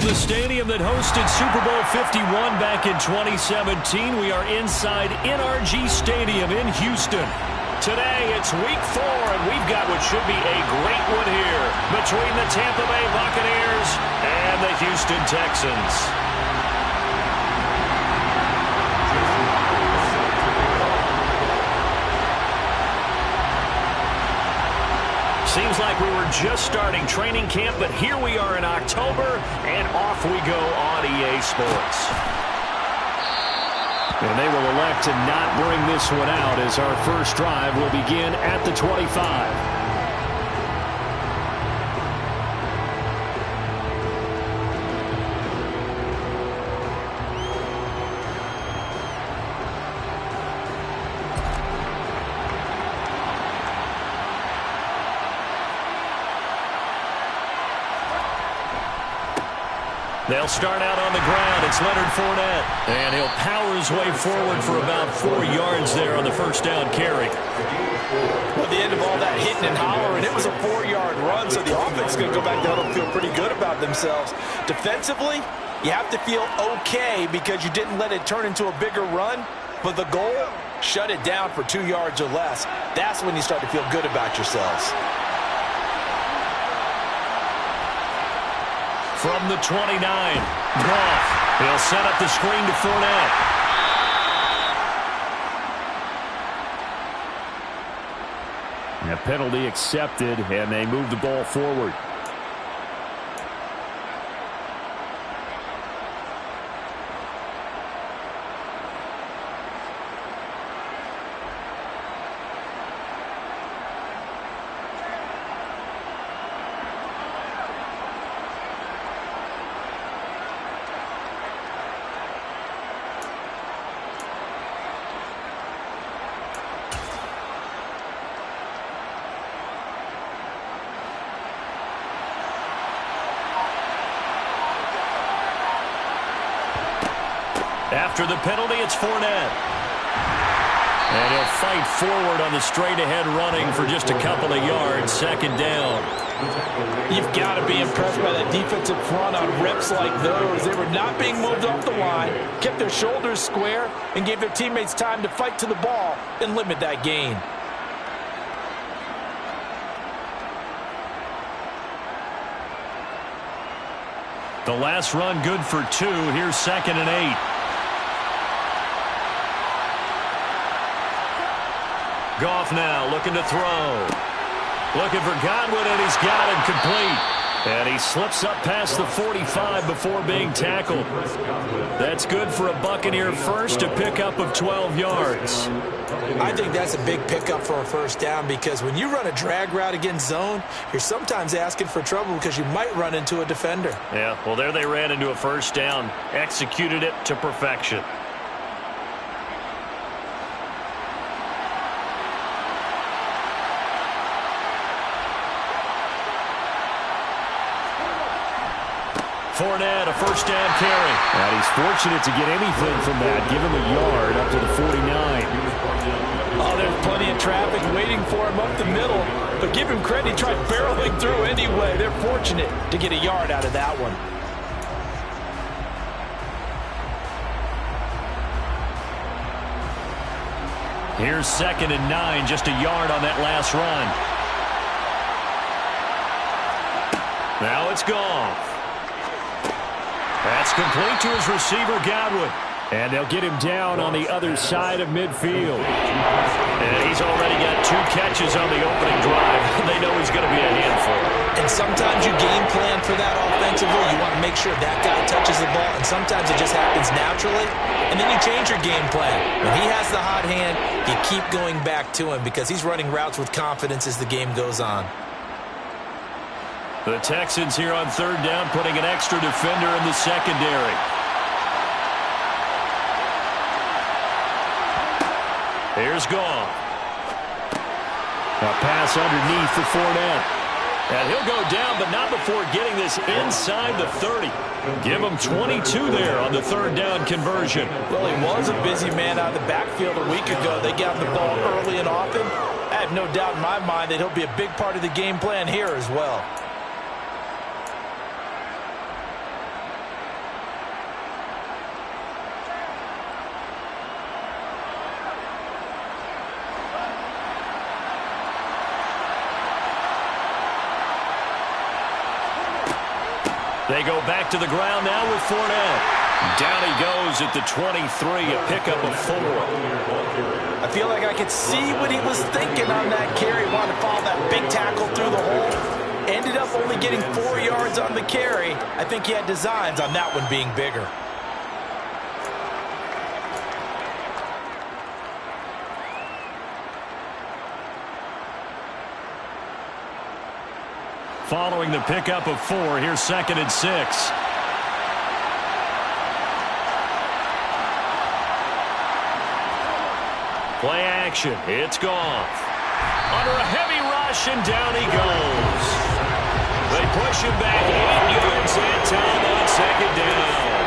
From the stadium that hosted Super Bowl 51 back in 2017, we are inside NRG Stadium in Houston. Today, it's Week 4, and we've got what should be a great one here between the Tampa Bay Buccaneers and the Houston Texans. Seems like we were just starting training camp, but here we are in October, and off we go on EA Sports. And they will elect to not bring this one out as our first drive will begin at the 25. They'll start out on the ground. It's Leonard Fournette. And he'll power his way forward for about 4 yards there on the first down carry. Well, at the end of all that hitting and hollering, it was a 4-yard run, so the offense is going to go back down and feel pretty good about themselves. Defensively, you have to feel okay because you didn't let it turn into a bigger run. But the goal, shut it down for 2 yards or less. That's when you start to feel good about yourselves. From the 29, Goff. He'll set up the screen to Fournette. A penalty accepted, and they move the ball forward. After the penalty, it's Fournette. And he'll fight forward on the straight-ahead running for just a couple of yards. Second down. You've got to be impressed by that defensive front on reps like those. They were not being moved off the line, kept their shoulders square, and gave their teammates time to fight to the ball and limit that gain. The last run good for 2. Here's 2nd and 8. Goff now looking to throw. Looking for Godwin, and he's got him complete. And he slips up past the 45 before being tackled. That's good for a Buccaneer first, a pickup of 12 yards. I think that's a big pickup for a first down because when you run a drag route against zone, you're sometimes asking for trouble because you might run into a defender. Yeah, well, there they ran into a first down. Executed it to perfection. Fournette, a first down carry. And he's fortunate to get anything from that. Give him a yard up to the 49. Oh, there's plenty of traffic waiting for him up the middle. But give him credit, he tried barreling through anyway. They're fortunate to get a yard out of that one. Here's 2nd and 9, just a yard on that last run. Now it's gone. That's complete to his receiver, Godwin. And they'll get him down on the other side of midfield. And he's already got 2 catches on the opening drive. They know he's going to be a handful. And sometimes you game plan for that offensively. You want to make sure that guy touches the ball. And sometimes it just happens naturally. And then you change your game plan. When he has the hot hand, you keep going back to him because he's running routes with confidence as the game goes on. The Texans here on 3rd down, putting an extra defender in the secondary. Here's Goff. A pass underneath for Fournette. And he'll go down, but not before getting this inside the 30. Give him 22 there on the 3rd down conversion. Well, he was a busy man out of the backfield a week ago. They got the ball early and often. I have no doubt in my mind that he'll be a big part of the game plan here as well. They go back to the ground now with Fournette. Down he goes at the 23, a pickup of 4. I feel like I could see what he was thinking on that carry. Wanted to follow that big tackle through the hole. Ended up only getting 4 yards on the carry. I think he had designs on that one being bigger. Following the pickup of 4, here's 2nd and 6. Play action. It's Goff. Under a heavy rush, and down he goes. They push him back 8 yards and time on 2nd down.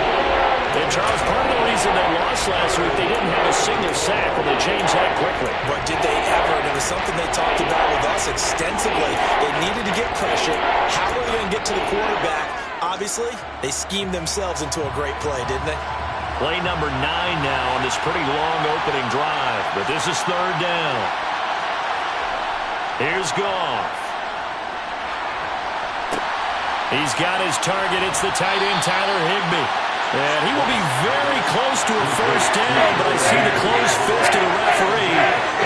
And Charles, part of the reason they lost last week, they didn't have a single sack, when they changed that quickly. But did they ever? And it was something they talked about with us extensively. They needed to get pressure. How are they going to get to the quarterback? Obviously, they schemed themselves into a great play, didn't they? Play number 9 now on this pretty long opening drive. But this is 3rd down. Here's Goff. He's got his target. It's the tight end, Tyler Higbee. And he will be very close to a 1st down, but I see the closed fist of the referee.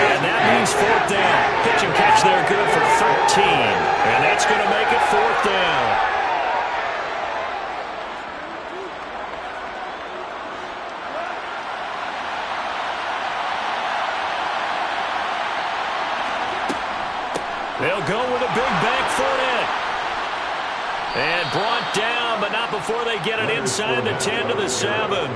And that means 4th down. Pitch and catch there good for 13. And that's going to make it 4th down. They'll go with a big bank Fournette. And brought down, but not before they get it inside the 10 to the 7.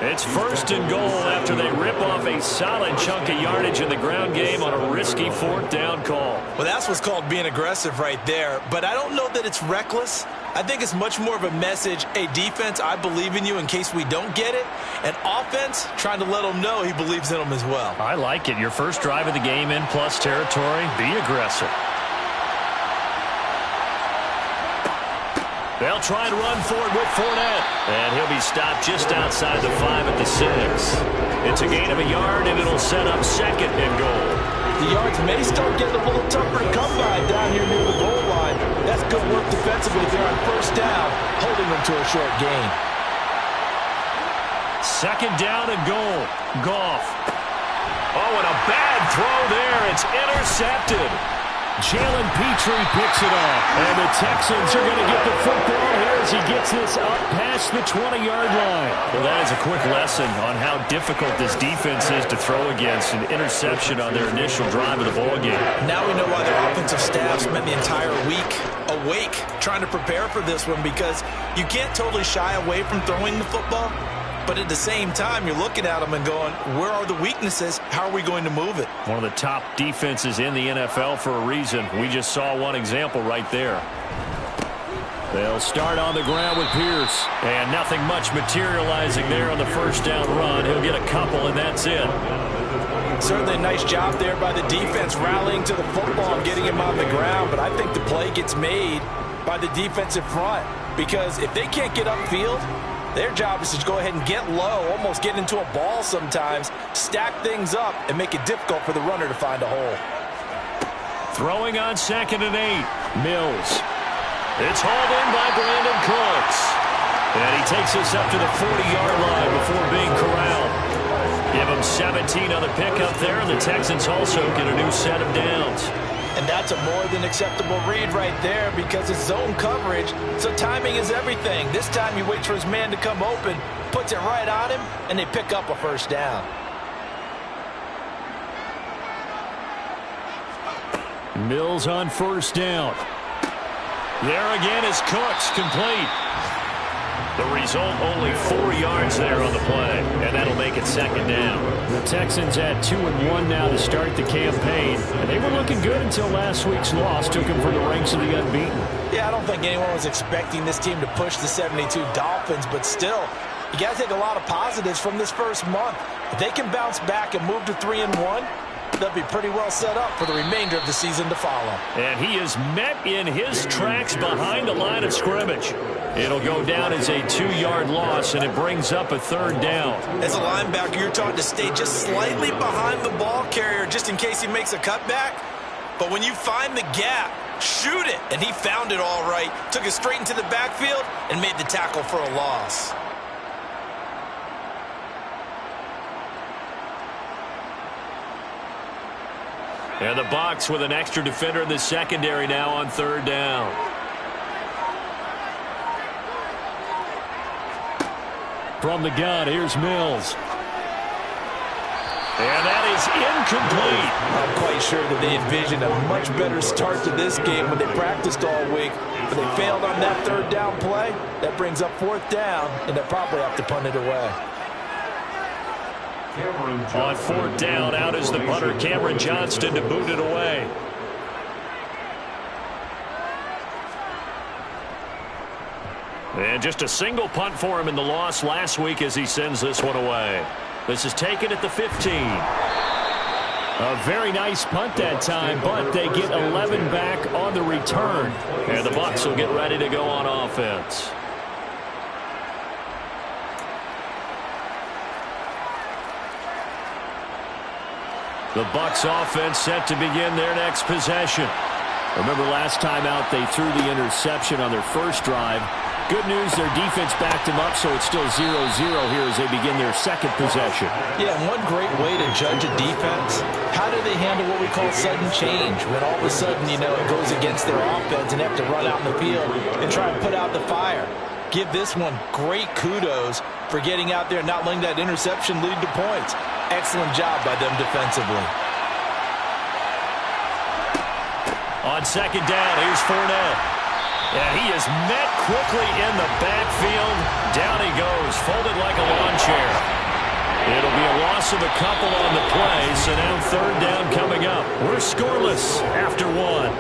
It's 1st and goal after they rip off a solid chunk of yardage in the ground game on a risky 4th down call. Well, that's what's called being aggressive right there. But I don't know that it's reckless. I think it's much more of a message, hey, defense, I believe in you in case we don't get it. And offense, trying to let them know he believes in them as well. I like it. Your first drive of the game in plus territory, be aggressive. They'll try and run forward with Fournette. And he'll be stopped just outside the 5 at the 6. It's a gain of a yard, and it'll set up 2nd and goal. The yards may start getting a little tougher to come by down here near the goal line. That's good work defensively there on 1st down, holding them to a short gain. 2nd down and goal. Goff. Oh, and a bad throw there. It's intercepted. Jalen Petrie picks it off. And the Texans are going to get the football here as he gets this up past the 20-yard line. Well, that is a quick lesson on how difficult this defense is to throw against. An interception on their initial drive of the ballgame. Now we know why their offensive staff spent the entire week awake trying to prepare for this one, because you can't totally shy away from throwing the football. But at the same time, you're looking at them and going, where are the weaknesses? How are we going to move it? One of the top defenses in the NFL for a reason. We just saw one example right there. They'll start on the ground with Pierce. And nothing much materializing there on the 1st down run. He'll get a couple, and that's it. Certainly a nice job there by the defense rallying to the football and getting him on the ground. But I think the play gets made by the defensive front, because if they can't get upfield, their job is to go ahead and get low, almost get into a ball sometimes, stack things up, and make it difficult for the runner to find a hole. Throwing on 2nd and 8. Mills. It's hauled in by Brandon Cooks. And he takes us up to the 40-yard line before being corralled. Give him 17 on the pickup there, and the Texans also get a new set of downs. And that's a more than acceptable read right there, because it's zone coverage, so timing is everything. This time he waits for his man to come open, puts it right on him, and they pick up a 1st down. Mills on 1st down. There again is Cooks, complete. The result, only 4 yards there on the play, and that'll make it 2nd down. The Texans at 2-1 now to start the campaign, and they were looking good until last week's loss took them from the ranks of the unbeaten. Yeah, I don't think anyone was expecting this team to push the 72 Dolphins, but still, you got to take a lot of positives from this first month. If they can bounce back and move to 3-1, they'll be pretty well set up for the remainder of the season to follow. And he is met in his tracks behind the line of scrimmage. It'll go down as a 2-yard loss, and it brings up a 3rd down. As a linebacker, you're taught to stay just slightly behind the ball carrier just in case he makes a cutback. But when you find the gap, shoot it. And he found it all right. Took it straight into the backfield and made the tackle for a loss. And the Bucs with an extra defender in the secondary now on third down. From the gun, here's Mills. And that is incomplete. I'm quite sure that they envisioned a much better start to this game when they practiced all week. But they failed on that third down play. That brings up fourth down, and they'll probably have to punt it away. On fourth down, out is the punter, Cameron Johnston, to boot it away. And just a single punt for him in the loss last week as he sends this one away. This is taken at the 15. A very nice punt that time, but they get 11 back on the return. And the Bucs will get ready to go on offense. The Bucs offense set to begin their next possession. Remember last time out they threw the interception on their first drive. Good news, their defense backed them up, so it's still 0-0 here as they begin their second possession. Yeah, and one great way to judge a defense, how do they handle what we call sudden change? When all of a sudden, you know, it goes against their offense and they have to run out in the field and try and put out the fire. Give this one great kudos for getting out there and not letting that interception lead to points. Excellent job by them defensively. On second down, here's Fournette. And he is met quickly in the backfield. Down he goes, folded like a lawn chair. It'll be a loss of a couple on the play, so now third down coming up. We're scoreless after one.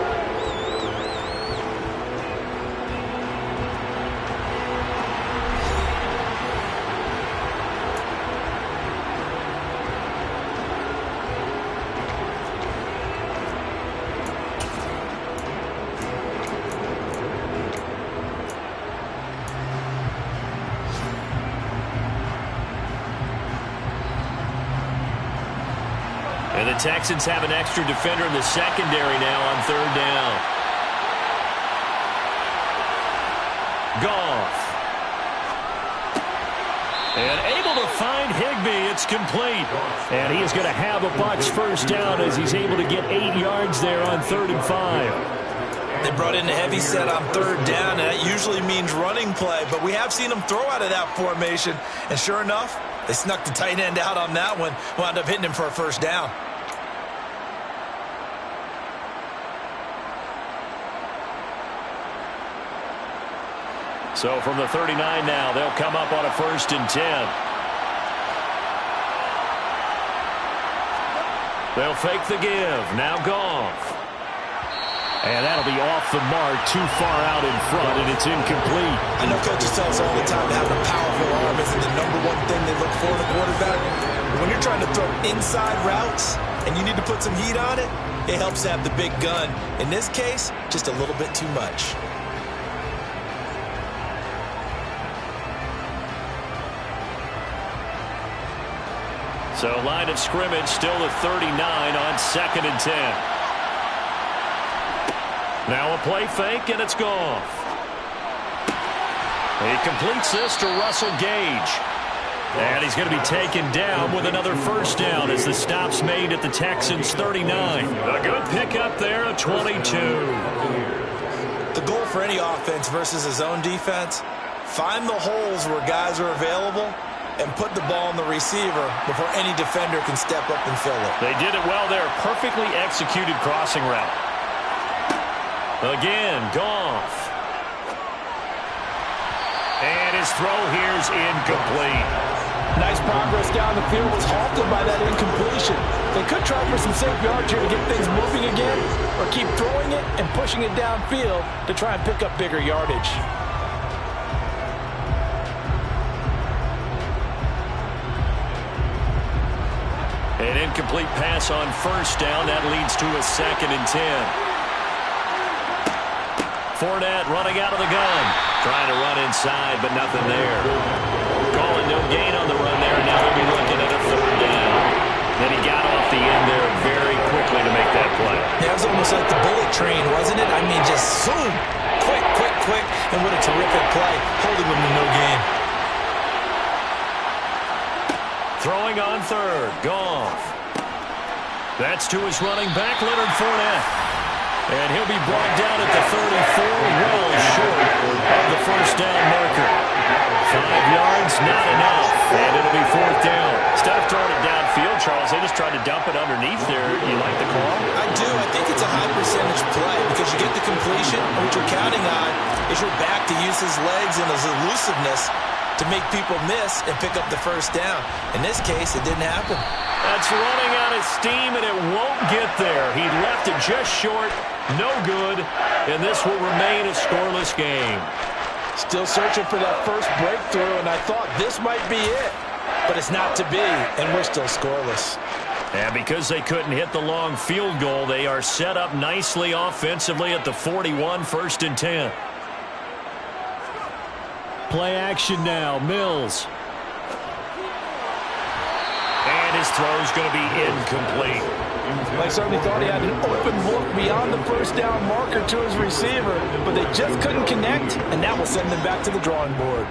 And the Texans have an extra defender in the secondary now on third down. Goff. And able to find Higbee. It's complete. And he is going to have a Bucs first down as he's able to get 8 yards there on 3rd and 5. They brought in a heavy set on third down, and that usually means running play. But we have seen them throw out of that formation. And sure enough, they snuck the tight end out on that one. Wound up hitting him for a first down. So from the 39 now, they'll come up on a 1st and 10. They'll fake the give. Now Goff. And that'll be off the mark, too far out in front, and it's incomplete. I know coaches tell us all the time that having a powerful arm isn't the #1 thing they look for in a quarterback. When you're trying to throw inside routes and you need to put some heat on it, it helps to have the big gun. In this case, just a little bit too much. So line of scrimmage still at 39 on 2nd and 10. Now a play fake, and it's Goff. He completes this to Russell Gage. And he's going to be taken down with another first down as the stop's made at the Texans' 39. A good pickup there at 22. The goal for any offense versus his own defense, find the holes where guys are available and put the ball on the receiver before any defender can step up and fill it. They did it well there. Perfectly executed crossing route. Again, Goff. And his throw here's incomplete. Nice progress down the field, was halted by that incompletion. They could try for some safe yards here to get things moving again, or keep throwing it and pushing it downfield to try and pick up bigger yardage. An incomplete pass on first down. That leads to a 2nd and 10. Fournette running out of the gun. Trying to run inside, but nothing there. Calling no gain on the run there, and now they'll be looking at a 3rd down. Then he got off the end there very quickly to make that play. Yeah, it was almost like the bullet train, wasn't it? I mean, just zoom. Quick, quick, quick. And what a terrific play. Holding him to no gain. Throwing on third. Goff. That's to his running back, Leonard Fournette. And he'll be brought down at the 34, well short of the first down marker. 5 yards, not enough. And it'll be fourth down. Instead of throwing it downfield, Charles, they just tried to dump it underneath there. You like the call? I do. I think it's a high percentage play because you get the completion. And what you're counting on is your back to use his legs and his elusiveness to make people miss and pick up the first down. In this case, it didn't happen. That's running out of steam, and it won't get there. He left it just short. No good. And this will remain a scoreless game. Still searching for that first breakthrough, and I thought this might be it. But it's not to be, and we're still scoreless. And because they couldn't hit the long field goal, they are set up nicely offensively at the 41, 1st and 10. Play action now, Mills. And his throw's going to be incomplete. I certainly thought he had an open look beyond the first down marker to his receiver, but they just couldn't connect, and that will send them back to the drawing board.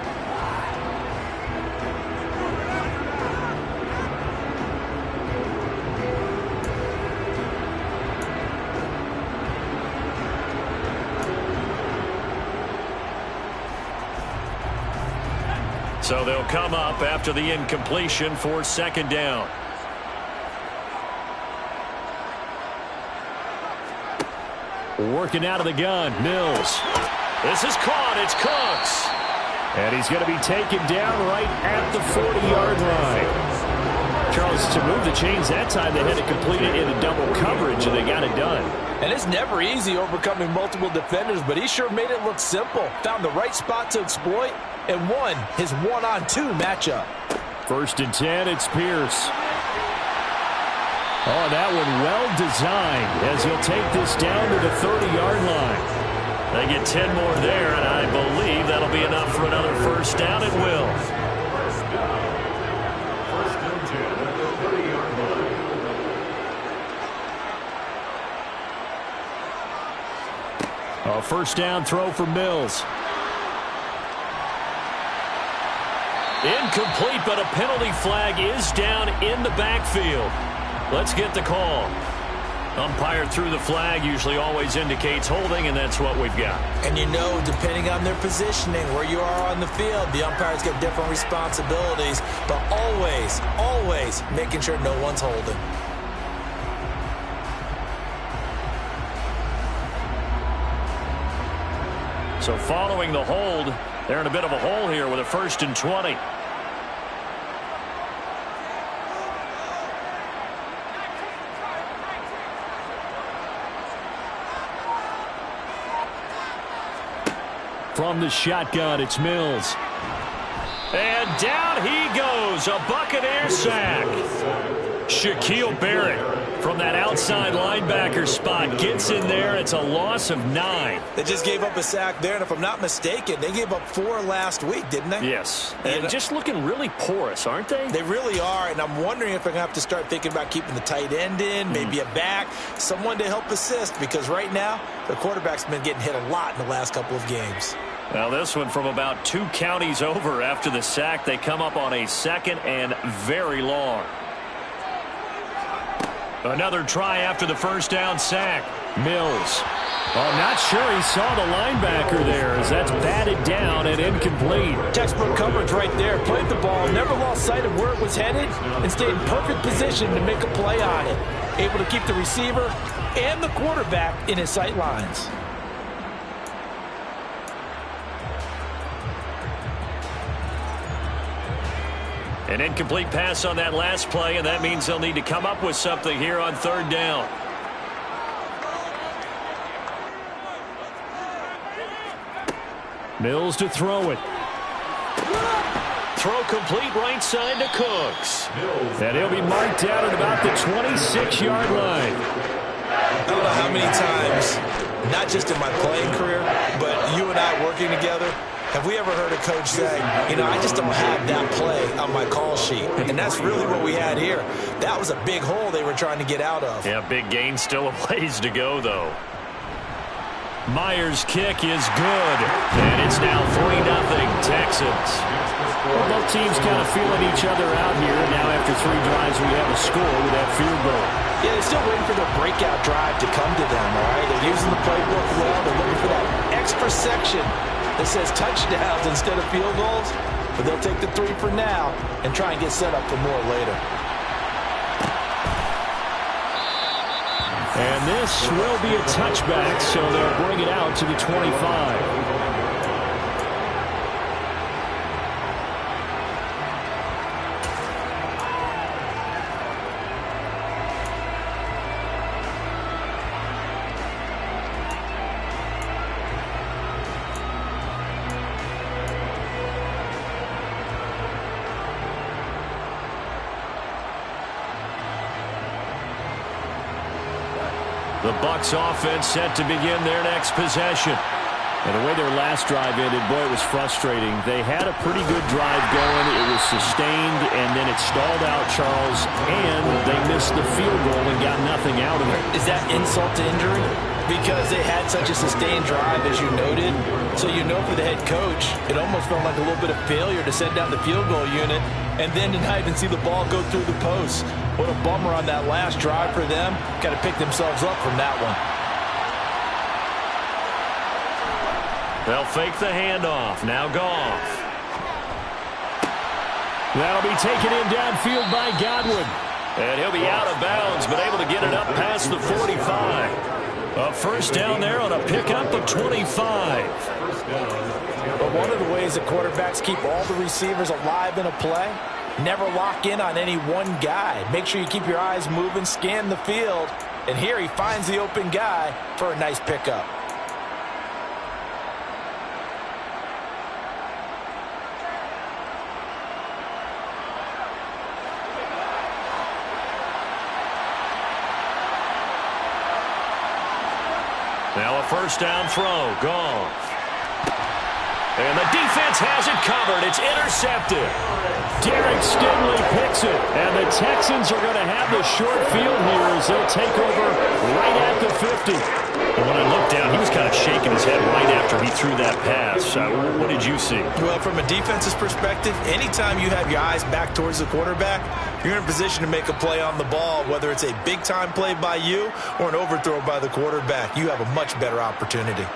So they'll come up after the incompletion for second down. Working out of the gun, Mills. This is caught. It's Cooks. And he's going to be taken down right at the 40-yard line. Charles, to move the chains that time, they had to complete it in a double coverage, and they got it done. And it's never easy overcoming multiple defenders, but he sure made it look simple. Found the right spot to exploit and won his one-on-two matchup. 1st and 10, it's Pierce. Oh, that one well designed as he'll take this down to the 30-yard line. They get 10 more there, and I believe that'll be enough for another first down. It will. A first down throw for Mills. Incomplete, but a penalty flag is down in the backfield. Let's get the call. Umpire threw the flag, usually always indicates holding, and that's what we've got. And you know, depending on their positioning, where you are on the field, the umpires get different responsibilities, but always, always making sure no one's holding. So following the hold, they're in a bit of a hole here with a 1st and 20. From the shotgun, it's Mills. And down he goes, a Buccaneer sack. Shaquille Barrett from that outside linebacker spot gets in there. It's a loss of 9. They just gave up a sack there, and if I'm not mistaken, they gave up 4 last week, didn't they? Yes. And just looking really porous, aren't they? They really are, and I'm wondering if I'm going to have to start thinking about keeping the tight end in, maybe a back, someone to help assist, because right now, the quarterback's been getting hit a lot in the last couple of games. Now this one from about 2 counties over after the sack. They come up on a 2nd and very long. Another try after the first down sack. Mills. I'm not sure he saw the linebacker there as that's batted down and incomplete. Textbook coverage right there. Played the ball, never lost sight of where it was headed, and stayed in perfect position to make a play on it. Able to keep the receiver and the quarterback in his sight lines. An incomplete pass on that last play, and that means they'll need to come up with something here on 3rd down. Mills to throw it. Throw complete right side to Cooks. And he'll be marked down at about the 26-yard line. I don't know how many times, not just in my playing career, but you and I working together, have we ever heard a coach say, you know, I just don't have that play on my call sheet? And that's really what we had here. That was a big hole they were trying to get out of. Yeah, big gain, still a ways to go, though. Myers' kick is good. And it's now 3-0 Texans. Well, both teams kind of feeling each other out here. Now after 3 drives, we have a score with that field goal. Yeah, they're still waiting for their breakout drive to come to them, all right? They're using the playbook well. They're looking for that extra section that says touchdowns instead of field goals. But they'll take the 3 for now and try and get set up for more later. And this will be a touchback, so they'll bring it out to the 25. The Bucs offense set to begin their next possession. And the way their last drive ended, boy, it was frustrating. They had a pretty good drive going. It was sustained, and then it stalled out, Charles, and they missed the field goal and got nothing out of it. Is that insult to injury? Because they had such a sustained drive, as you noted. So you know for the head coach, it almost felt like a little bit of failure to send down the field goal unit and then to not even see the ball go through the post. What a bummer on that last drive for them. Got to pick themselves up from that one. They'll fake the handoff. Now Goff. That'll be taken in downfield by Godwin. And he'll be out of bounds, but able to get it up past the 45. A first down there on a pickup of 25. But one of the ways that quarterbacks keep all the receivers alive in a play, never lock in on any one guy. Make sure you keep your eyes moving, scan the field. And here he finds the open guy for a nice pickup. Now a first down throw. Goff. And the defense has it covered. It's intercepted. Derek Stingley picks it. And the Texans are going to have the short field here as they'll take over right at the 50. And when I looked down, he was kind of shaking his head right after he threw that pass. What did you see? Well, from a defense's perspective, anytime you have your eyes back towards the quarterback, you're in a position to make a play on the ball, whether it's a big-time play by you or an overthrow by the quarterback. You have a much better opportunity.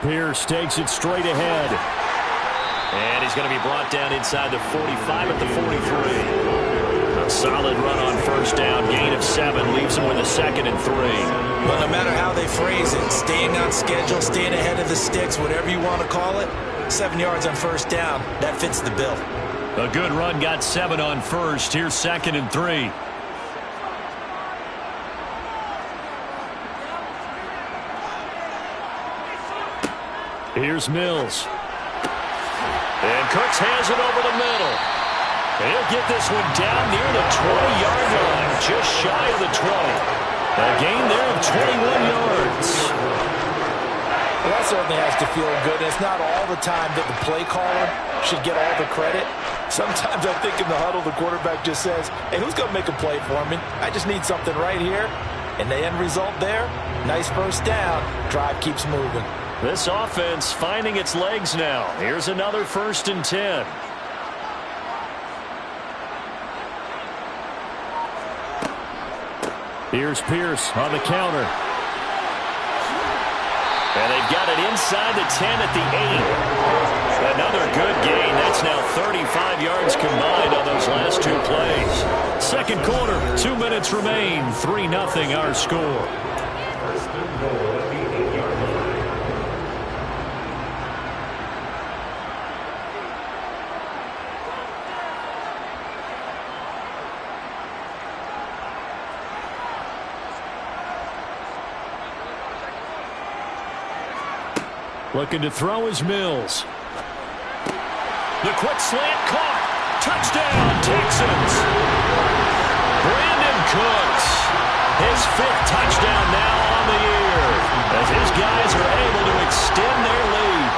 Pierce takes it straight ahead. And he's going to be brought down inside the 45 at the 43. A solid run on first down. Gain of 7 leaves him with a 2nd and 3. Well, no matter how they phrase it, staying on schedule, staying ahead of the sticks, whatever you want to call it, 7 yards on first down, that fits the bill. A good run got 7 on first. Here's 2nd and 3. Here's Mills. And Cooks has it over the middle. And he'll get this one down near the 20-yard line, just shy of the 20. A gain there of 21 yards. Well, that certainly has to feel good. It's not all the time that the play caller should get all the credit. Sometimes I think in the huddle, the quarterback just says, hey, who's going to make a play for me? I just need something right here. And the end result there, nice first down. Drive keeps moving. This offense finding its legs now. Here's another 1st and 10. Here's Pierce on the counter. And they've got it inside the 10 at the 8. Another good gain. That's now 35 yards combined on those last 2 plays. Second quarter, 2 minutes remain. 3-0 our score. Looking to throw is Mills. The quick slant caught. Touchdown, Texans. Brandon Cooks. His 5th touchdown now on the year as his guys are able to extend their lead.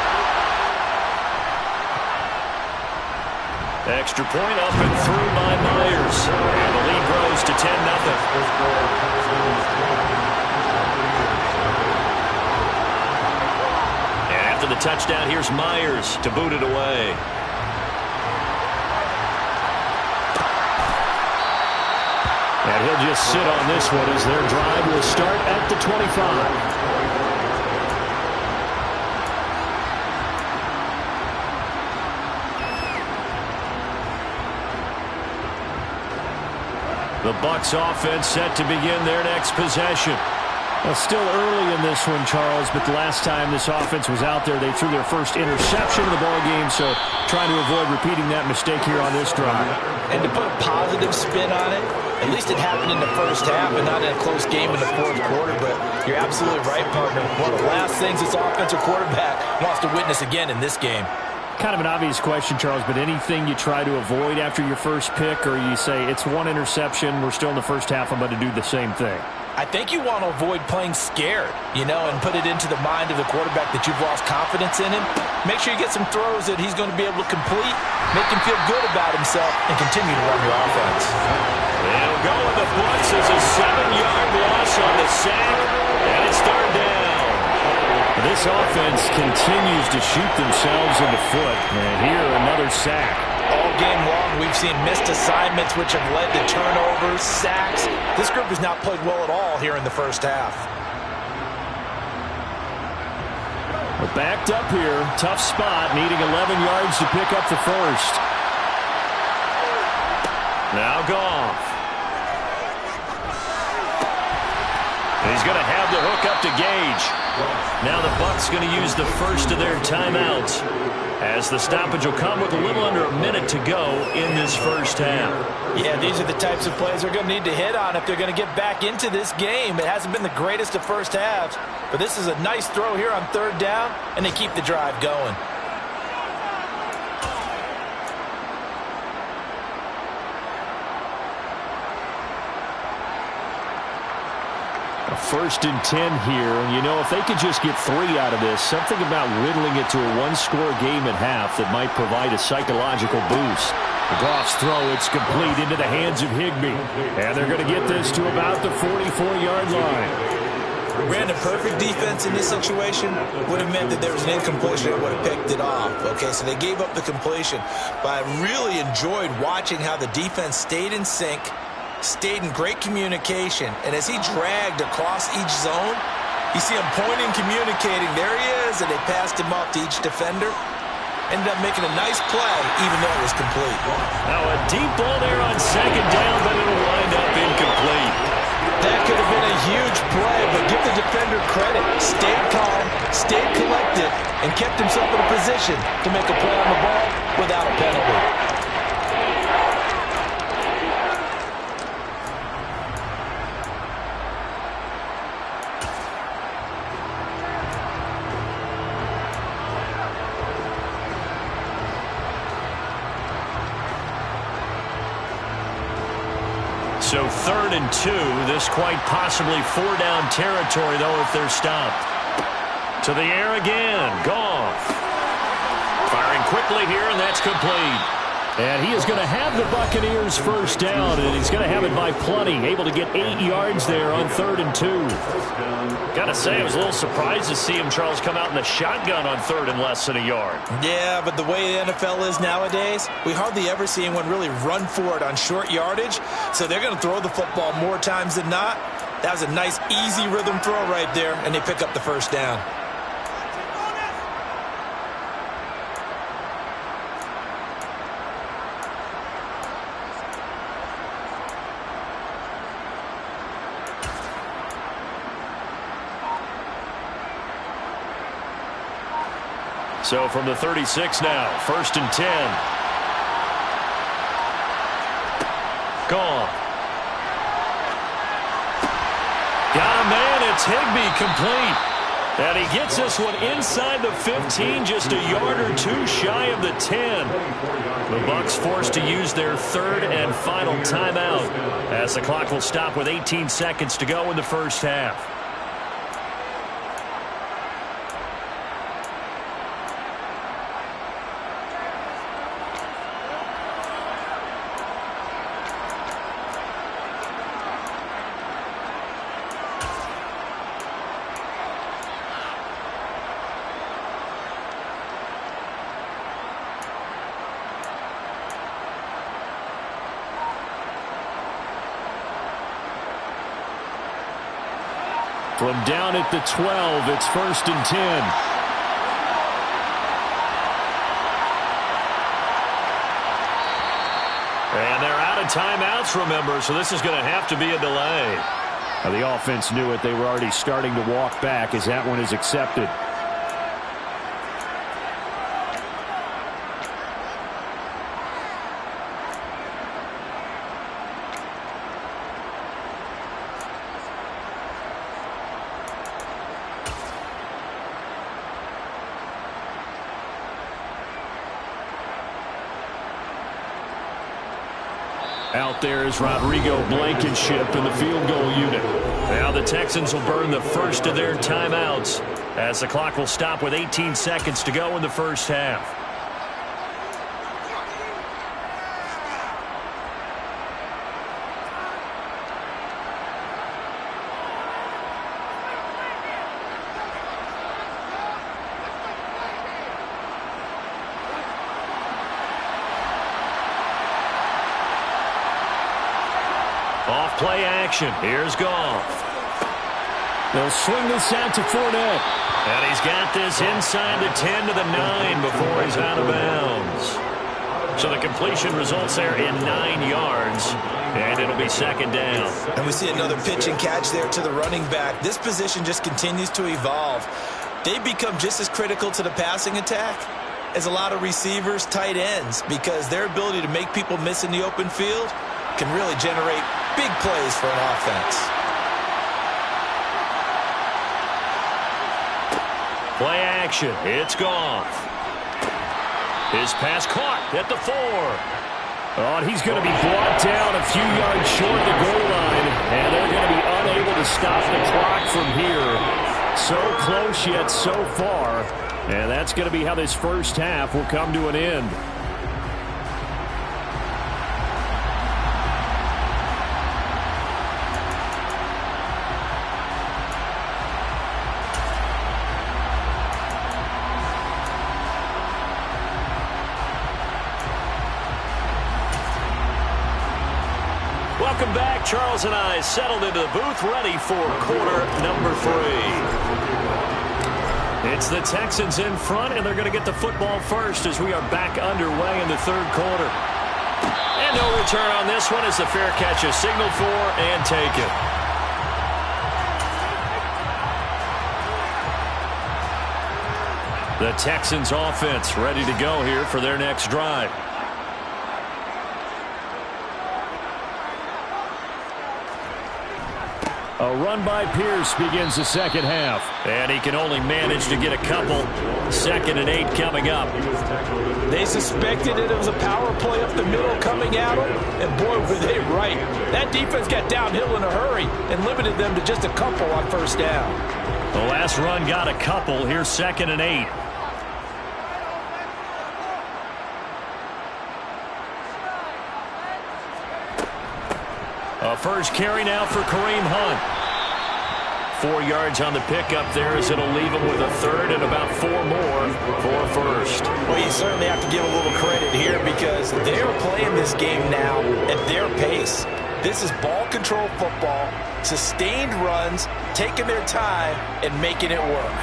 Extra point up and through by Myers. And the lead grows to 10-0. touchdown. Here's Myers to boot it away. And he'll just sit on this one as their drive will start at the 25. The Bucs offense set to begin their next possession. Well, still early in this one, Charles, but the last time this offense was out there, they threw their first interception of the ball game, so trying to avoid repeating that mistake here on this drive. And to put a positive spin on it, at least it happened in the first half and not in a close game in the fourth quarter, but you're absolutely right, partner. One of the last things this offensive quarterback wants to witness again in this game. Kind of an obvious question, Charles, but anything you try to avoid after your first pick, or you say it's one interception, we're still in the first half, I'm going to do the same thing? I think you want to avoid playing scared, and put it into the mind of the quarterback that you've lost confidence in him. Make sure you get some throws that he's going to be able to complete, make him feel good about himself, and continue to run your offense. They'll go with the Bucs as a 7-yard loss on the sack, and it's third down. This offense continues to shoot themselves in the foot, and here another sack. All game long, we've seen missed assignments which have led to turnovers, sacks. This group has not played well at all here in the first half. We're backed up here. Tough spot, needing 11 yards to pick up the first. Now Goff. He's going to have the hook up to Gage. Now the Bucs going to use the first of their timeouts, as the stoppage will come with a little under a minute to go in this first half. Yeah, these are the types of plays they're going to need to hit on if they're going to get back into this game. It hasn't been the greatest of first halves, but this is a nice throw here on third down, and they keep the drive going. First and 10 here, and if they could just get 3 out of this, something about whittling it to a one-score game at half that might provide a psychological boost. Goff's throw, it's complete into the hands of Higbee, and they're going to get this to about the 44-yard line. Brandon, perfect defense in this situation would have meant that there was an incompletion that would have picked it off. Okay, so they gave up the completion, but I really enjoyed watching how the defense stayed in sync, stayed in great communication, and as he dragged across each zone, you see him pointing, communicating, there he is, and they passed him off to each defender. Ended up making a nice play, even though it was complete. Now a deep ball there on second down, but it'll wind up incomplete. That could have been a huge play, but give the defender credit. Stayed calm, stayed collected, and kept himself in a position to make a play on the ball without a penalty. So 3rd and 2, this quite possibly 4-down territory, though, if they're stopped. To the air again, Goff. Firing quickly here, and that's complete. And he is going to have the Buccaneers first down, and he's going to have it by plenty, able to get 8 yards there on 3rd and 2. Got to say, I was a little surprised to see him, Charles, come out in the shotgun on 3rd and less than a yard. Yeah, but the way the NFL is nowadays, we hardly ever see anyone really run for it on short yardage, so they're going to throw the football more times than not. That was a nice, easy rhythm throw right there, and they pick up the first down. So from the 36 now, 1st and 10. Gone. Got a man, it's Higbee, complete. And he gets this one inside the 15, just a yard or two shy of the 10. The Bucs forced to use their 3rd and final timeout, as the clock will stop with 18 seconds to go in the first half. From down at the 12, it's 1st and 10. And they're out of timeouts, remember, so this is going to have to be a delay. Now, the offense knew it. They were already starting to walk back as that one is accepted. Out there is Rodrigo Blankenship in the field goal unit. Now the Texans will burn the first of their timeouts as the clock will stop with 18 seconds to go in the first half. Off play action. Here's Goff. They'll swing this out to Fournette. And he's got this inside the 10 to the 9 before he's out of bounds. So the completion results there in 9 yards. And it'll be 2nd down. And we see another pitch and catch there to the running back. This position just continues to evolve. They become just as critical to the passing attack as a lot of receivers, tight ends, because their ability to make people miss in the open field can really generate big plays for an offense. Play action. It's Goff. His pass caught at the 4. Oh, and he's going to be brought down a few yards short of the goal line, and they're going to be unable to stop the clock from here. So close yet so far, and that's going to be how this first half will come to an end. Welcome back. Charles and I settled into the booth, ready for quarter number 3. It's the Texans in front, and they're going to get the football first as we are back underway in the 3rd quarter. And no return on this one as the fair catch is signaled for and taken. The Texans offense ready to go here for their next drive. A run by Pierce begins the 2nd half. And he can only manage to get a couple. 2nd and 8 coming up. They suspected it was a power play up the middle coming at them, and boy, were they right. That defense got downhill in a hurry and limited them to just a couple on 1st down. The last run got a couple. Here's 2nd and 8. A first carry now for Kareem Hunt. 4 yards on the pickup there as it'll leave him with a 3rd and about 4 more for 1st. Well, you certainly have to give a little credit here because they're playing this game now at their pace. This is ball control football, sustained runs, taking their time and making it work.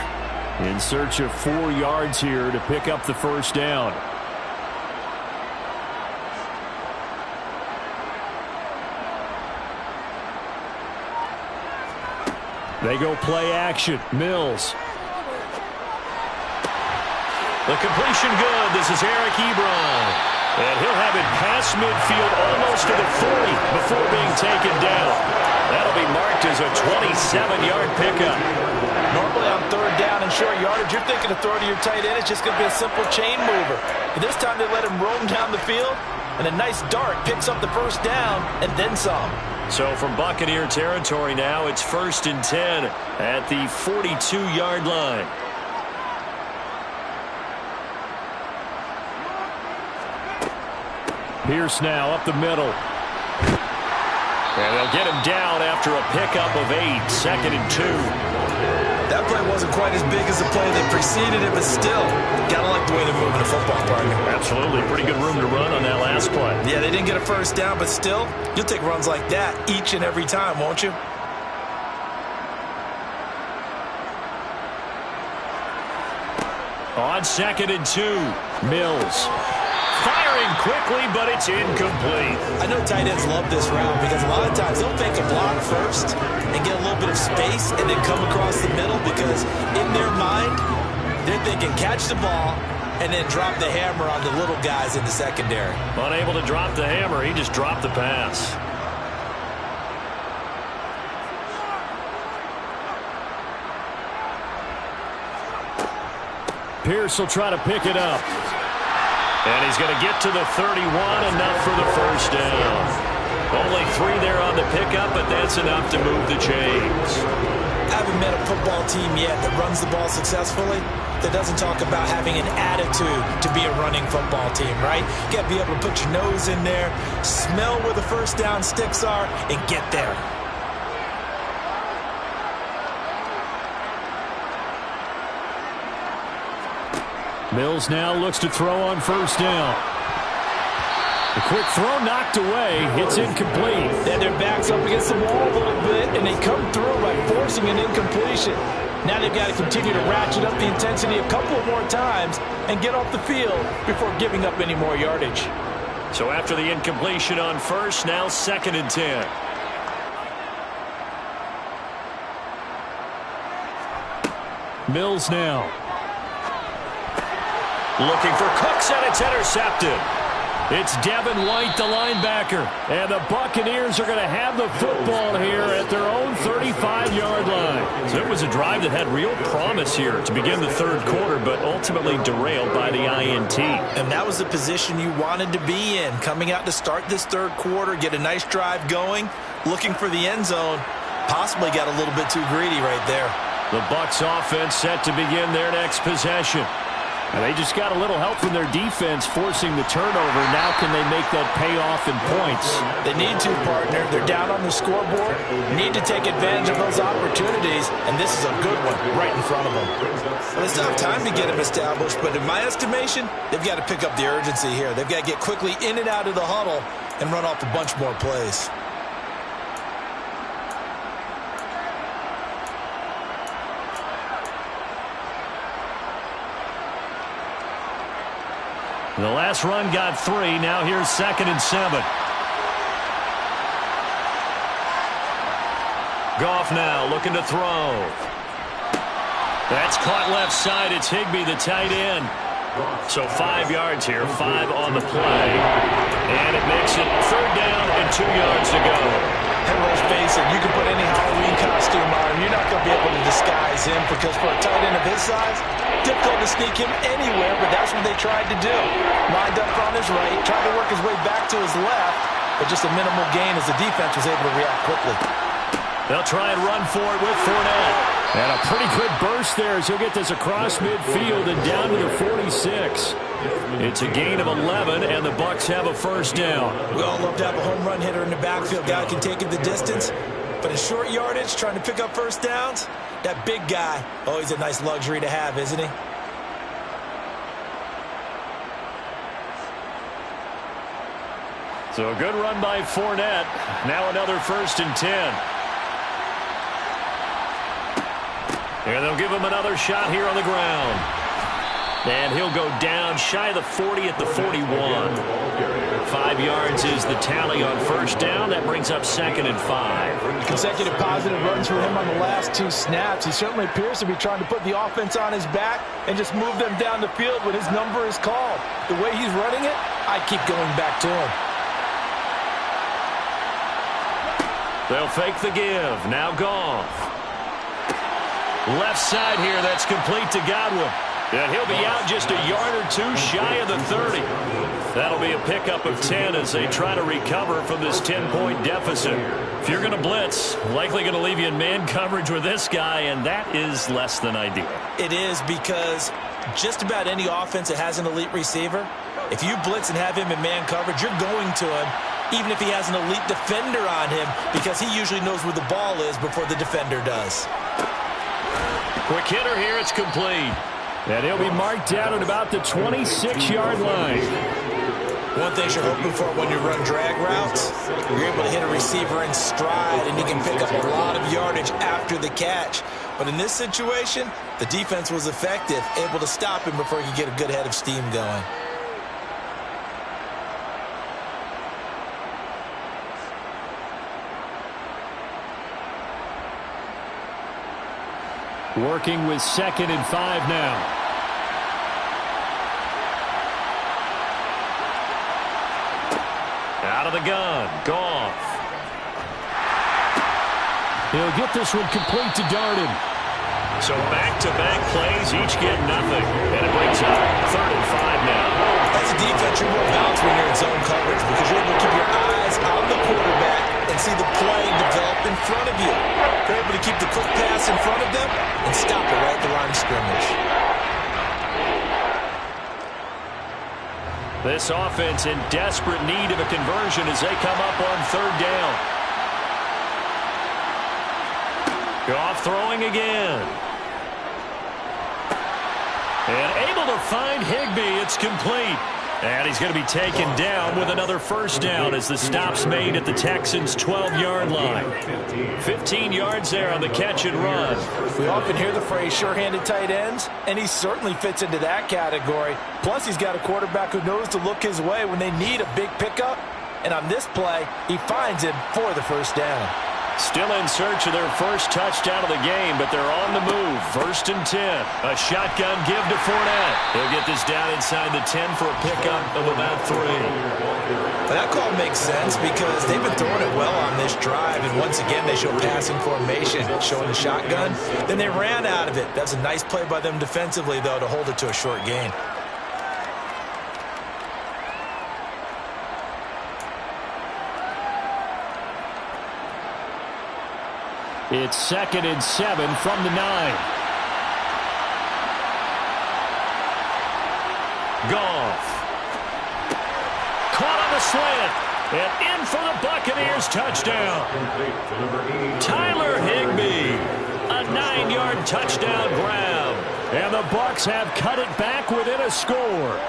In search of 4 yards here to pick up the 1st down. They go play action. Mills. The completion good. This is Eric Ebron. And he'll have it past midfield almost to the 40 before being taken down. That'll be marked as a 27-yard pickup. Normally on 3rd down and short yardage, you're thinking of throw to your tight end. It's just going to be a simple chain mover. But this time they let him roam down the field, and a nice dart picks up the 1st down and then some. So from Buccaneer territory now, it's 1st and 10 at the 42-yard line. Pierce now up the middle. And they'll get him down after a pickup of 8, 2nd and 2. That play wasn't quite as big as the play that preceded it, but still, gotta like the way they're moving the football, partner. Absolutely. Pretty good room to run on that last play. Yeah, they didn't get a 1st down, but still, you'll take runs like that each and every time, won't you? On 2nd and 2, Mills. Firing quickly, but it's incomplete. I know tight ends love this route because a lot of times they'll fake a block first and get a little bit of space and then come across the middle because in their mind, they're thinking catch the ball and then drop the hammer on the little guys in the secondary. Unable to drop the hammer, he just dropped the pass. Pierce will try to pick it up. And he's going to get to the 31, enough for the first down. Only 3 there on the pickup, but that's enough to move the chains. I haven't met a football team yet that runs the ball successfully that doesn't talk about having an attitude to be a running football team, right? You got to be able to put your nose in there, smell where the first down sticks are, and get there. Mills now looks to throw on first down. The quick throw knocked away. It's incomplete. Then their back's up against the wall a little bit, and they come through by forcing an incompletion. Now they've got to continue to ratchet up the intensity a couple of more times and get off the field before giving up any more yardage. So after the incompletion on first, now 2nd and 10. Mills now. Looking for Cooks, and it's intercepted. It's Devin White, the linebacker. And the Buccaneers are going to have the football here at their own 35-yard line. So it was a drive that had real promise here to begin the third quarter, but ultimately derailed by the INT. And that was the position you wanted to be in, coming out to start this third quarter, get a nice drive going, looking for the end zone. Possibly got a little bit too greedy right there. The Bucs offense set to begin their next possession. And they just got a little help from their defense forcing the turnover. Now can they make that pay off in points? They need to, partner. They're down on the scoreboard. Need to take advantage of those opportunities, and this is a good one right in front of them. Well, they still have time to get them established, but in my estimation, they've got to pick up the urgency here. They've got to get quickly in and out of the huddle and run off a bunch more plays. The last run got 3. Now here's 2nd and 7. Goff now looking to throw. That's caught left side. It's Higbee, the tight end. So 5 yards here, 5 on the play. And it makes it 3rd down and 2 yards to go. And let's face it, you can put any Halloween costume on. You're not going to be able to disguise him because for a tight end of his size, difficult to sneak him anywhere, but that's what they tried to do. Lined up on his right, tried to work his way back to his left, but just a minimal gain as the defense was able to react quickly. They'll try and run for it with Fournette. And a pretty good burst there as he'll get this across midfield and down to the 46. It's a gain of 11, and the Bucs have a first down. We all love to have a home run hitter in the backfield. Guy can take it the distance, but in short yardage, trying to pick up first downs, that big guy, always a nice luxury to have, isn't he? So a good run by Fournette. Now another 1st and 10. And they'll give him another shot here on the ground. And he'll go down shy of the 40 at the 41. 5 yards is the tally on first down. That brings up 2nd and 5. Consecutive positive runs for him on the last 2 snaps. He certainly appears to be trying to put the offense on his back and just move them down the field when his number is called. The way he's running it, I keep going back to him. They'll fake the give. Now Goff. Left side here, that's complete to Godwin. And he'll be out just a yard or 2 shy of the 30. That'll be a pickup of 10 as they try to recover from this 10-point deficit. If you're going to blitz, likely going to leave you in man coverage with this guy, and that is less than ideal. It is because just about any offense that has an elite receiver, if you blitz and have him in man coverage, you're going to him, even if he has an elite defender on him, because he usually knows where the ball is before the defender does. Quick hitter here, it's complete. And he'll be marked down at about the 26-yard line. One thing you're hoping for when you run drag routes, you're able to hit a receiver in stride, and you can pick up a lot of yardage after the catch. But in this situation, the defense was effective, able to stop him before he could get a good head of steam going. Working with 2nd and 5 now. Out of the gun. Goff. He'll get this one complete to Darden. So back-to-back plays, each get nothing. And it brings up 3rd and 5 now. As a defense, you're more balanced when you're in zone coverage because you're able to keep your eyes on the quarterback and see the play develop in front of you. You're able to keep the quick pass in front of them and stop it right at the line of scrimmage. This offense in desperate need of a conversion as they come up on 3rd down. Goff throwing again. And able to find Higbee. It's complete. And he's going to be taken down with another 1st down as the stop's made at the Texans' 12-yard line. 15 yards there on the catch and run. We often hear the phrase sure-handed tight ends, and he certainly fits into that category. Plus, he's got a quarterback who knows to look his way when they need a big pickup. And on this play, he finds him for the 1st down. Still in search of their first touchdown of the game, but they're on the move. 1st and 10. A shotgun give to Fournette. He'll get this down inside the 10 for a pickup of about 3. That call makes sense because they've been throwing it well on this drive, and once again they show passing formation, showing the shotgun. Then they ran out of it. That's a nice play by them defensively, though, to hold it to a short gain. It's 2nd and 7 from the 9. Goff. Caught on the slant. And in for the Buccaneers touchdown. Tyler Higbee. A 9-yard touchdown grab. And the Bucs have cut it back within a score.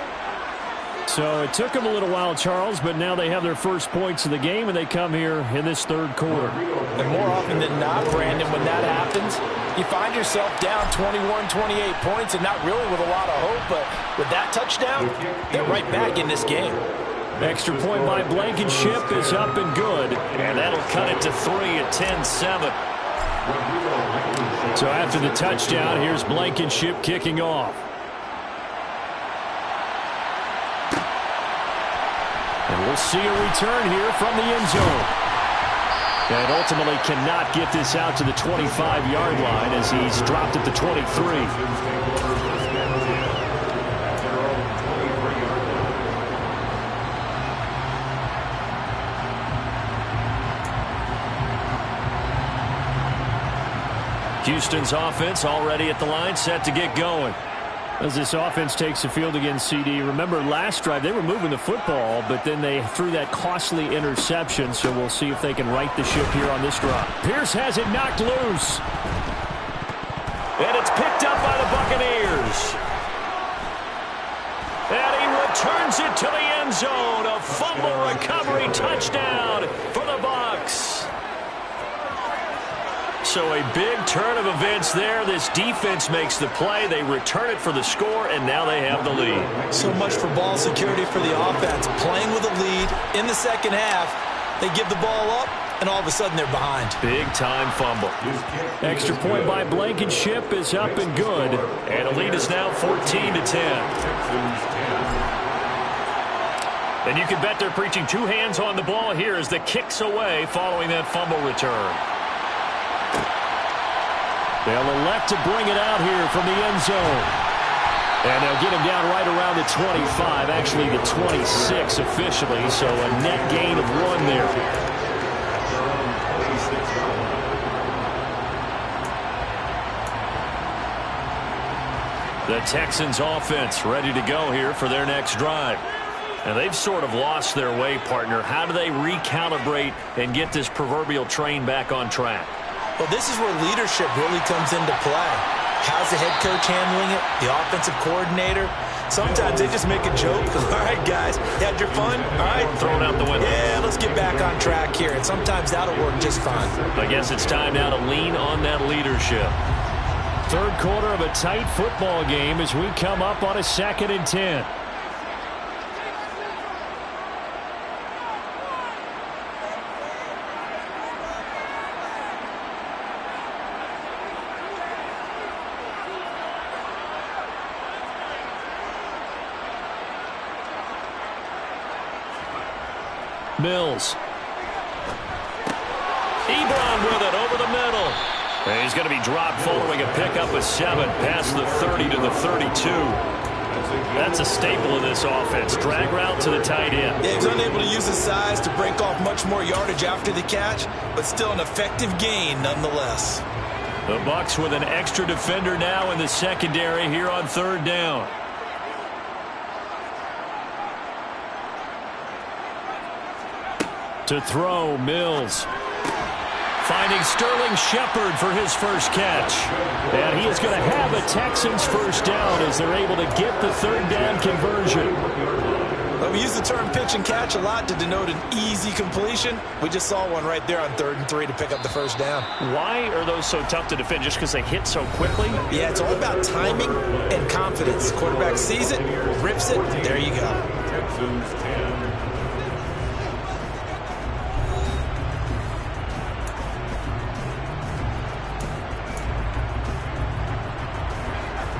So it took them a little while, Charles, but now they have their first points of the game, and they come here in this 3rd quarter. And more often than not, Brandon, when that happens, you find yourself down 21, 28 points, and not really with a lot of hope, but with that touchdown, they're right back in this game. Extra point by Blankenship is up and good, and that'll cut it to 3 at 10-7. So after the touchdown, here's Blankenship kicking off. And we'll see a return here from the end zone. And ultimately cannot get this out to the 25-yard line as he's dropped at the 23. Houston's offense already at the line, set to get going. As this offense takes the field against CD, remember last drive they were moving the football, but then they threw that costly interception, so we'll see if they can right the ship here on this drive. Pierce has it knocked loose. And it's picked up by the Buccaneers. And he returns it to the end zone. A fumble recovery touchdown for the Bucs. So a big turn of events there. This defense makes the play. They return it for the score, and now they have the lead. So much for ball security for the offense. Playing with a lead in the second half, they give the ball up, and all of a sudden they're behind. Big-time fumble. Extra point by Blankenship is up and good, and the lead is now 14-10. And you can bet they're preaching 2 hands on the ball here as the kick's away following that fumble return. They'll elect to bring it out here from the end zone. And they'll get him down right around the 25, actually the 26 officially, so a net gain of 1 there. The Texans offense ready to go here for their next drive. And they've sort of lost their way, partner. How do they recalibrate and get this proverbial train back on track? Well, this is where leadership really comes into play. How's the head coach handling it? The offensive coordinator? Sometimes they just make a joke. All right, guys, you had your fun? All right. Throw it out the window. Yeah, let's get back on track here. And sometimes that'll work just fine. I guess it's time now to lean on that leadership. third quarter of a tight football game as we come up on a 2nd and 10. Mills. Ebron with it over the middle. And he's going to be dropped following a pickup of 7 past the 30 to the 32. That's a staple of this offense. Drag route to the tight end. Yeah, he's unable to use his size to break off much more yardage after the catch, but still an effective gain nonetheless. The Bucs with an extra defender now in the secondary here on 3rd down. To throw, Mills. Finding Sterling Shepard for his first catch. And he is going to have a Texans first down as they're able to get the 3rd down conversion. Well, we use the term pitch and catch a lot to denote an easy completion. We just saw one right there on 3rd and 3 to pick up the first down. Why are those so tough to defend? Just because they hit so quickly? Yeah, it's all about timing and confidence. Quarterback sees it, rips it, there you go. Texans 10.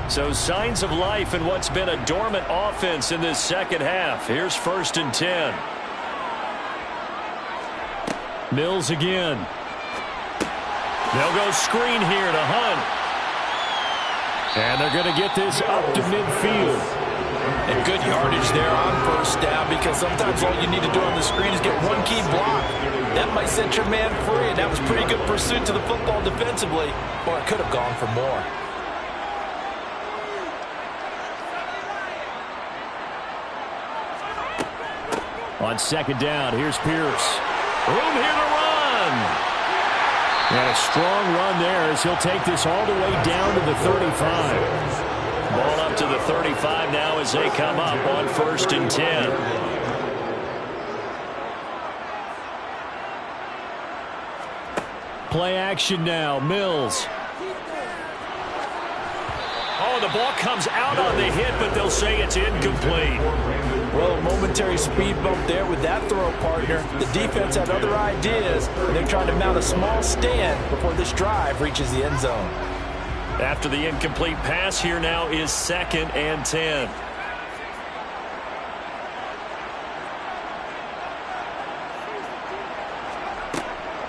So signs of life in what's been a dormant offense in this second half. Here's 1st and 10. Mills again. They'll go screen here to Hunt. And they're going to get this up to midfield. And good yardage there on 1st down, because sometimes all you need to do on the screen is get one key block. That might set your man free, and that was pretty good pursuit to the football defensively, or it could have gone for more. On 2nd down, here's Pierce. Room here to run. And a strong run there as he'll take this all the way down to the 35. Ball up to the 35 now as they come up on 1st and 10. Play action now, Mills. Oh, the ball comes out on the hit, but they'll say it's incomplete. Well, momentary speed bump there with that throw partner. The defense had other ideas. They're trying to mount a small stand before this drive reaches the end zone. After the incomplete pass, here now is 2nd and 10.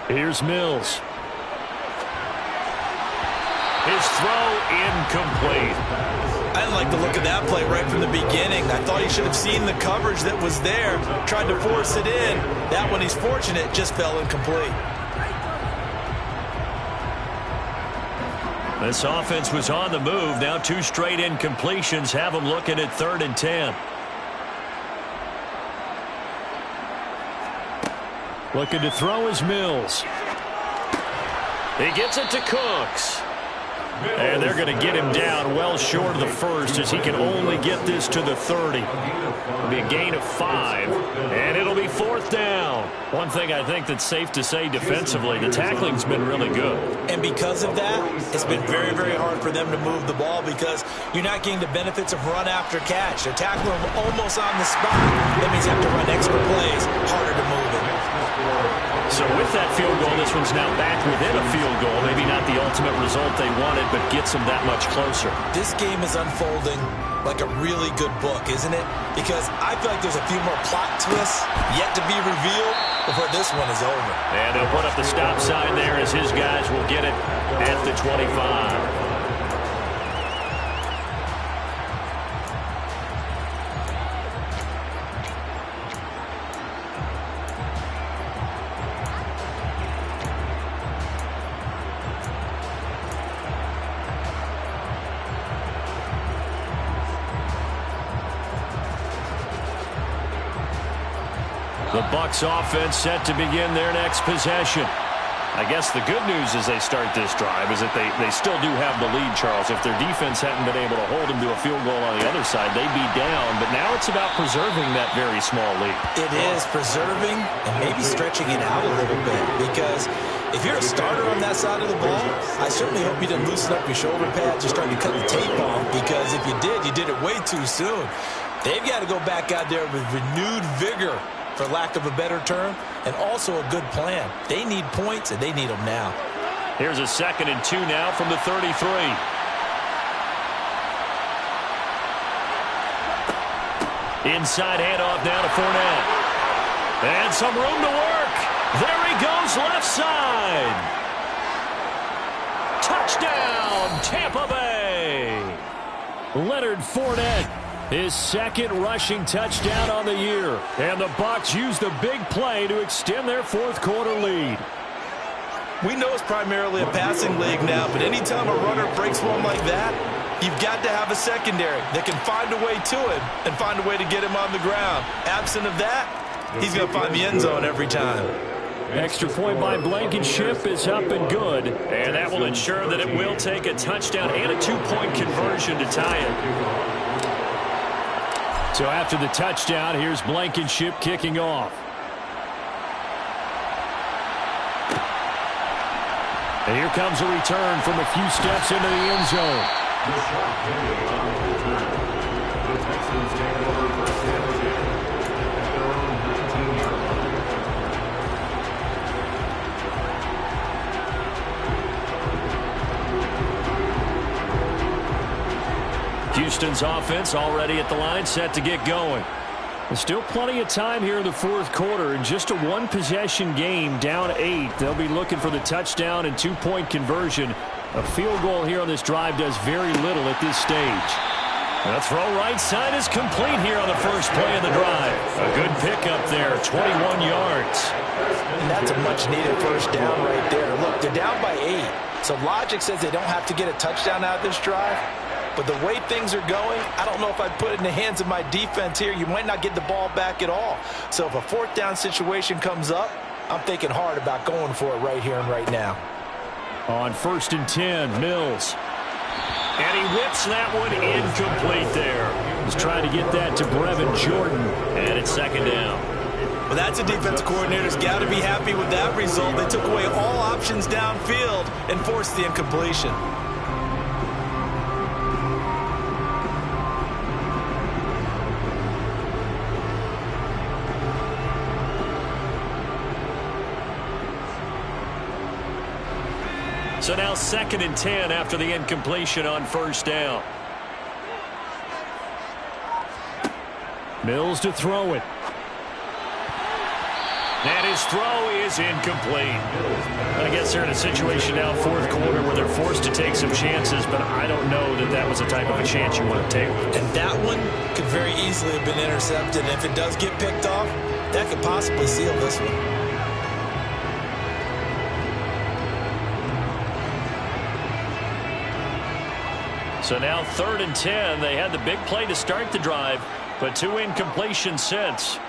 Here's Mills. His throw incomplete. I didn't like the look of that play right from the beginning. I thought he should have seen the coverage that was there, tried to force it in. That one, he's fortunate, just fell incomplete. This offense was on the move. Now 2 straight incompletions have them looking at 3rd and 10. Looking to throw is Mills. He gets it to Cooks. And they're going to get him down well short of the 1st as he can only get this to the 30. It'll be a gain of 5, and it'll be 4th down. One thing I think that's safe to say defensively, the tackling's been really good. And because of that, it's been very, very hard for them to move the ball because you're not getting the benefits of run after catch. They're tackling them almost on the spot. That means you have to run extra plays, harder to move it. So with that field goal, this one's now back within a field goal. Maybe not the ultimate result they wanted, but gets them that much closer. This game is unfolding like a really good book, isn't it? Because I feel like there's a few more plot twists yet to be revealed before this one is over. And they'll put up the stop sign there as his guys will get it at the 25. The Bucs offense set to begin their next possession. I guess the good news as they start this drive is that they still do have the lead, Charles. If their defense hadn't been able to hold them to a field goal on the other side, they'd be down. But now it's about preserving that very small lead. It is preserving and maybe stretching it out a little bit, because if you're a starter on that side of the ball, I certainly hope you didn't loosen up your shoulder pads or start to cut the tape off, because if you did it way too soon. They've got to go back out there with renewed vigor, for lack of a better term, and also a good plan. They need points, and they need them now. Here's a 2nd and 2 now from the 33. Inside handoff now to Fournette. And some room to work. There he goes, left side. Touchdown, Tampa Bay. Leonard Fournette, his 2nd rushing touchdown on the year. And the Bucs use the big play to extend their 4th quarter lead. We know it's primarily a passing league now, but anytime a runner breaks one like that, you've got to have a secondary that can find a way to him and find a way to get him on the ground. Absent of that, he's going to find the end zone every time. Extra point by Blankenship is up and good. And that will ensure that it will take a touchdown and a 2-point conversion to tie it. So after the touchdown, here's Blankenship kicking off. And here comes a return from a few steps into the end zone. Houston's offense already at the line, set to get going. There's still plenty of time here in the 4th quarter. In just a 1-possession game, down 8. They'll be looking for the touchdown and 2-point conversion. A field goal here on this drive does very little at this stage. The throw right side is complete here on the first play of the drive. A good pickup there, 21 yards. And that's a much-needed first down right there. Look, they're down by 8. So logic says they don't have to get a touchdown out of this drive. But the way things are going, I don't know if I'd put it in the hands of my defense here. You might not get the ball back at all. So if a 4th down situation comes up, I'm thinking hard about going for it right here and right now. On 1st and 10, Mills. And he whips that one incomplete there. He's trying to get that to Brevin Jordan. And it's 2nd down. Well, that's a defense coordinator's got to be happy with that result. They took away all options downfield and forced the incompletion. So now 2nd and 10 after the incompletion on 1st down. Mills to throw it. And his throw is incomplete. I guess they're in a situation now, 4th quarter, where they're forced to take some chances, but I don't know that that was the type of a chance you want to take. And that one could very easily have been intercepted. And if it does get picked off, that could possibly seal this one. So now 3rd and 10. They had the big play to start the drive, but 2 incompletions since.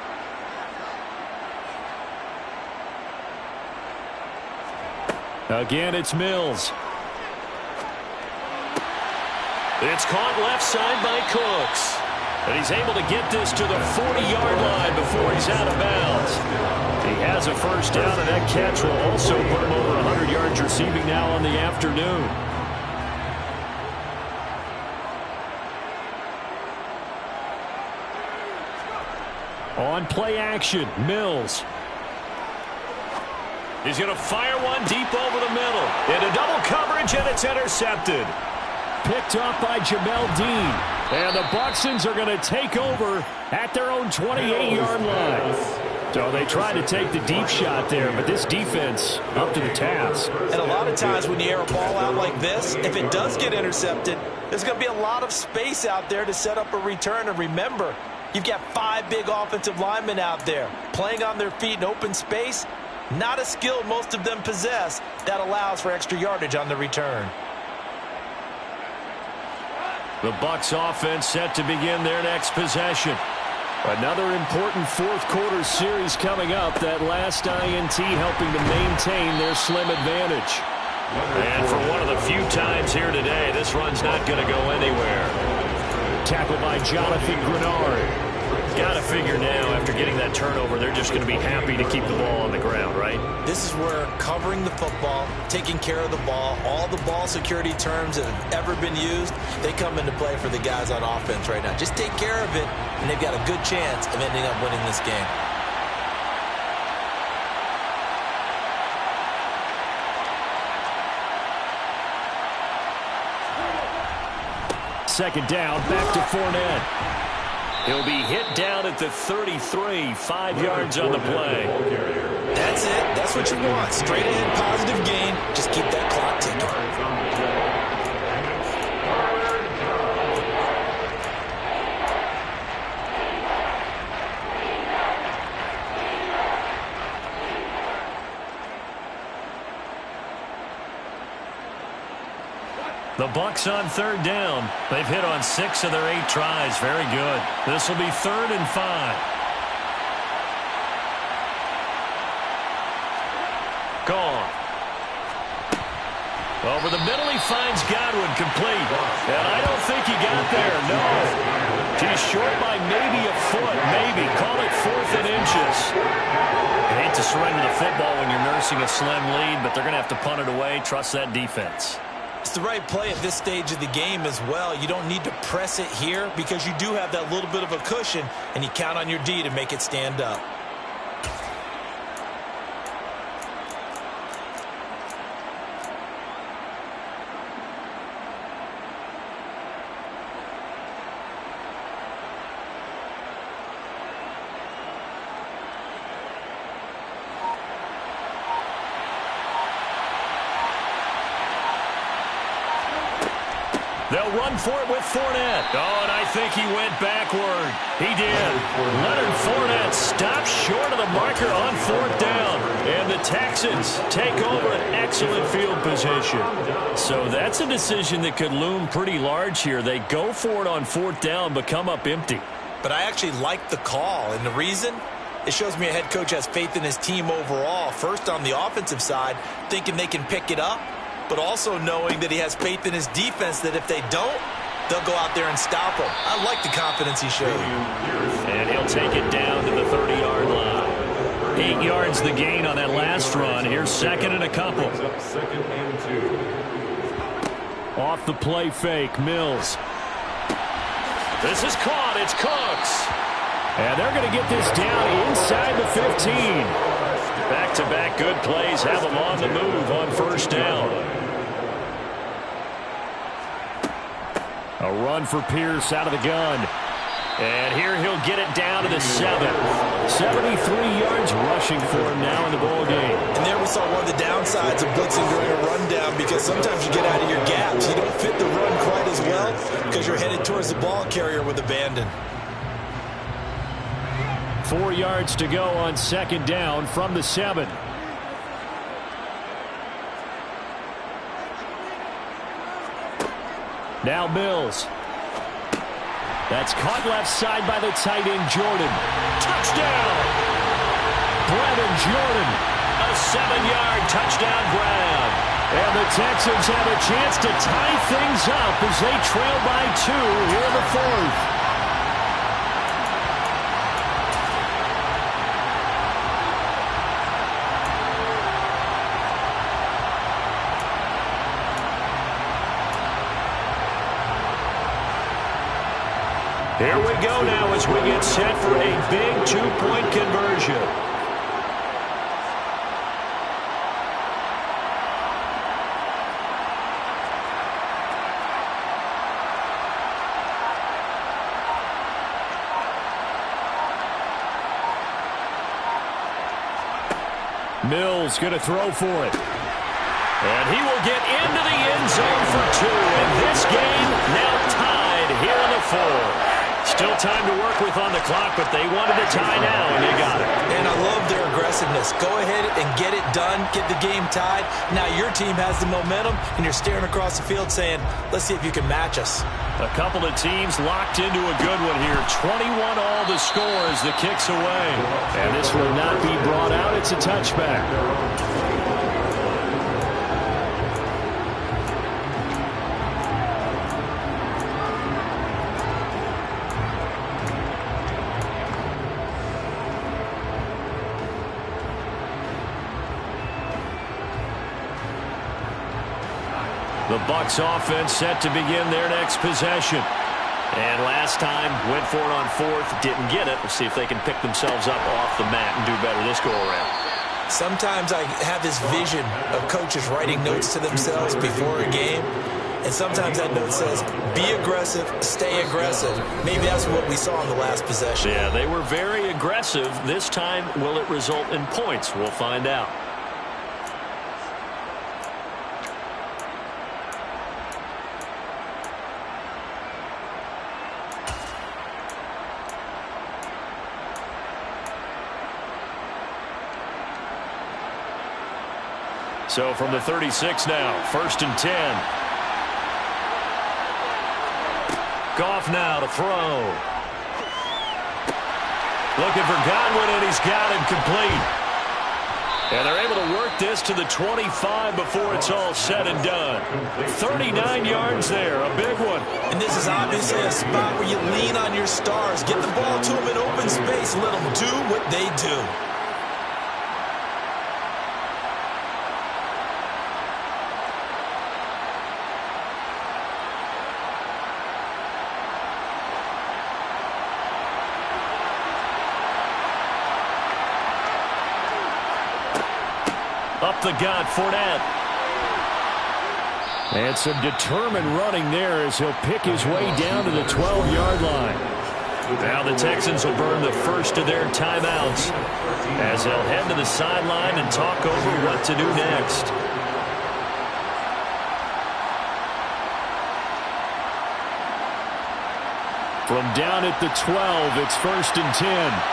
Again, it's Mills. It's caught left side by Cooks. And he's able to get this to the 40-yard line before he's out of bounds. He has a first down, and that catch will also put him over 100 yards receiving now on the afternoon. On play action, Mills. He's going to fire one deep over the middle. Into double coverage, and it's intercepted. Picked up by Jamel Dean. And the Bucsons are going to take over at their own 28-yard line. So they try to take the deep shot there, but this defense up to the task. And a lot of times when you air a ball out like this, if it does get intercepted, there's going to be a lot of space out there to set up a return. And remember, you've got 5 big offensive linemen out there playing on their feet in open space. Not a skill most of them possess that allows for extra yardage on the return. The Bucs offense set to begin their next possession. Another important fourth-quarter series coming up. That last INT helping to maintain their slim advantage. And for one of the few times here today, this run's not going to go anywhere. Tackled by Jonathan Grenard. Got to figure now, after getting that turnover, they're just going to be happy to keep the ball on the ground, right? This is where covering the football, taking care of the ball, all the ball security terms that have ever been used, they come into play for the guys on offense right now. Just take care of it, and they've got a good chance of ending up winning this game. Second down, back to Fournette. He'll be hit down at the 33, 5 yards on the play. That's it. That's what you want. Straight ahead, positive gain. Just keep that clock ticking. The Bucs on third down. They've hit on 6 of their 8 tries. Very good. This will be 3rd and 5. Gone. Over the middle, he finds Godwin, complete. And I don't think he got there, no. He's short by maybe a foot, maybe. Call it 4th and inches. I hate to surrender the football when you're nursing a slim lead, but they're going to have to punt it away. Trust that defense. It's the right play at this stage of the game as well. You don't need to press it here because you do have that little bit of a cushion, and you count on your D to make it stand up. They'll run for it with Fournette. Oh, and I think he went backward. He did. Leonard Fournette stops short of the marker on 4th down. And the Texans take over an excellent field position. So that's a decision that could loom pretty large here. They go for it on 4th down, but come up empty. But I actually like the call. And the reason? It shows me a head coach has faith in his team overall. First on the offensive side, thinking they can pick it up, but also knowing that he has faith in his defense that if they don't, they'll go out there and stop him. I like the confidence he showed. And he'll take it down to the 30-yard line. 8 yards the gain on that last run. Here's 2nd and a couple. Off the play fake, Mills. This is caught. It's Cooks. And they're going to get this down inside the 15. Back-to-back good plays have them on the move on 1st down. A run for Pierce out of the gun. And here he'll get it down to the 7. 73 yards rushing for him now in the ball game. And there we saw one of the downsides of blitzing during a rundown, because sometimes you get out of your gaps. You don't fit the run quite as well because you're headed towards the ball carrier with abandon. 4 yards to go on 2nd down from the 7. Now Mills. That's caught left side by the tight end, Jordan. Touchdown! Brevin Jordan. A 7-yard touchdown grab. And the Texans have a chance to tie things up as they trail by 2 here in the 4th. Here we go now as we get set for a big 2-point conversion. Mills going to throw for it. And he will get into the end zone for 2. And this game now tied here in the 4th. Still time to work with on the clock, but they wanted a tie now, and they got it. And I love their aggressiveness. Go ahead and get it done, get the game tied. Now your team has the momentum, and you're staring across the field saying, let's see if you can match us. A couple of teams locked into a good one here. 21 all the score as the kick's away. And this will not be brought out. It's a touchback. The Bucs offense set to begin their next possession. And last time, went for it on fourth, didn't get it. We'll see if they can pick themselves up off the mat and do better this go-around. Sometimes I have this vision of coaches writing notes to themselves before a game. And sometimes that note says, be aggressive, stay aggressive. Maybe that's what we saw in the last possession. Yeah, they were very aggressive. This time, will it result in points? We'll find out. So from the 36 now, 1st and 10. Goff now to throw. Looking for Godwin, and he's got him complete. And they're able to work this to the 25 before it's all said and done. 39 yards there, a big one. And this is obviously a spot where you lean on your stars. Get the ball to them in open space and let them do what they do. Up the gut, Fournette. And some determined running there as he'll pick his way down to the 12-yard line. Now the Texans will burn the first of their timeouts as they'll head to the sideline and talk over what to do next. From down at the 12, it's 1st and 10.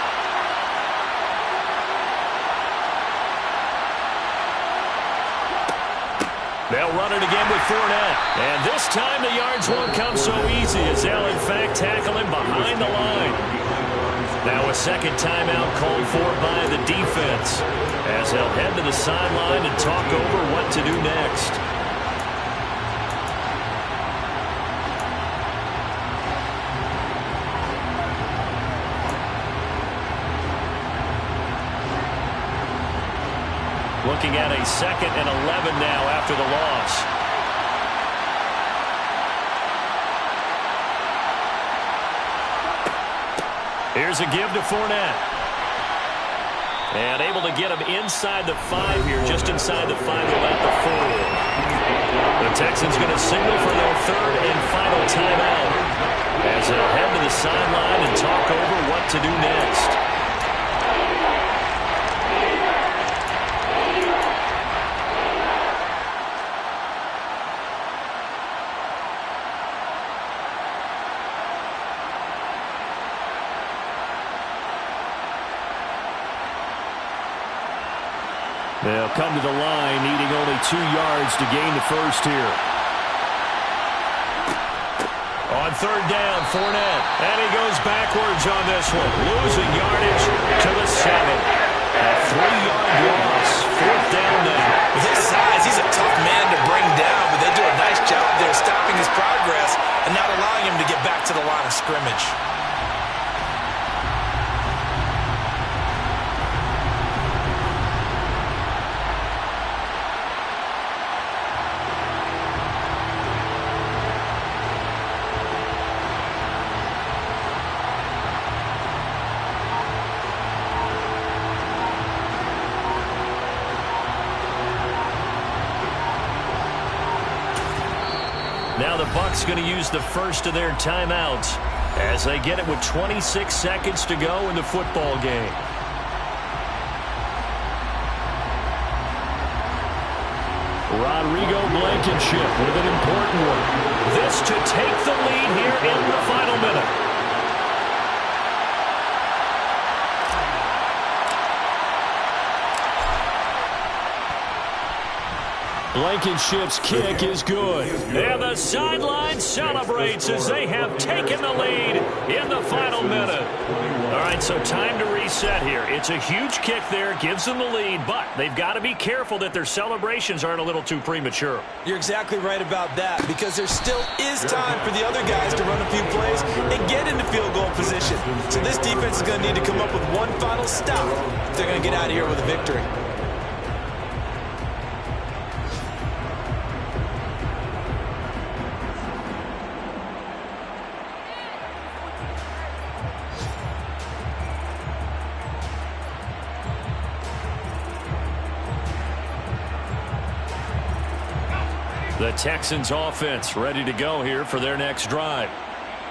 They'll run it again with Fournette. And this time the yards won't come so easy as they'll, in fact, tackle him behind the line. Now a second timeout called for by the defense as they'll head to the sideline and talk over what to do next. Looking at a 2nd and 11 now after the loss. Here's a give to Fournette. And able to get him inside the 5 here, just inside the 5 at the 4. The Texans going to signal for their 3rd and final timeout as they'll head to the sideline and talk over what to do next. They'll come to the line, needing only 2 yards to gain the first here. On 3rd down, Fournette. And he goes backwards on this one. Losing yardage to the 7. A 3-yard loss. 4th down now. With his size, he's a tough man to bring down, but they do a nice job there stopping his progress and not allowing him to get back to the line of scrimmage. Now the Bucs going to use the first of their timeouts as they get it with 26 seconds to go in the football game. Rodrigo Blankenship with an important one. This to take the lead here in the final minute. Blankenship's kick is good. And the sideline celebrates as they have taken the lead in the final minute. All right, so time to reset here. It's a huge kick there, gives them the lead, but they've got to be careful that their celebrations aren't a little too premature. You're exactly right about that, because there still is time for the other guys to run a few plays and get into field goal position. So this defense is going to need to come up with one final stop if they're going to get out of here with a victory. The Texans offense ready to go here for their next drive.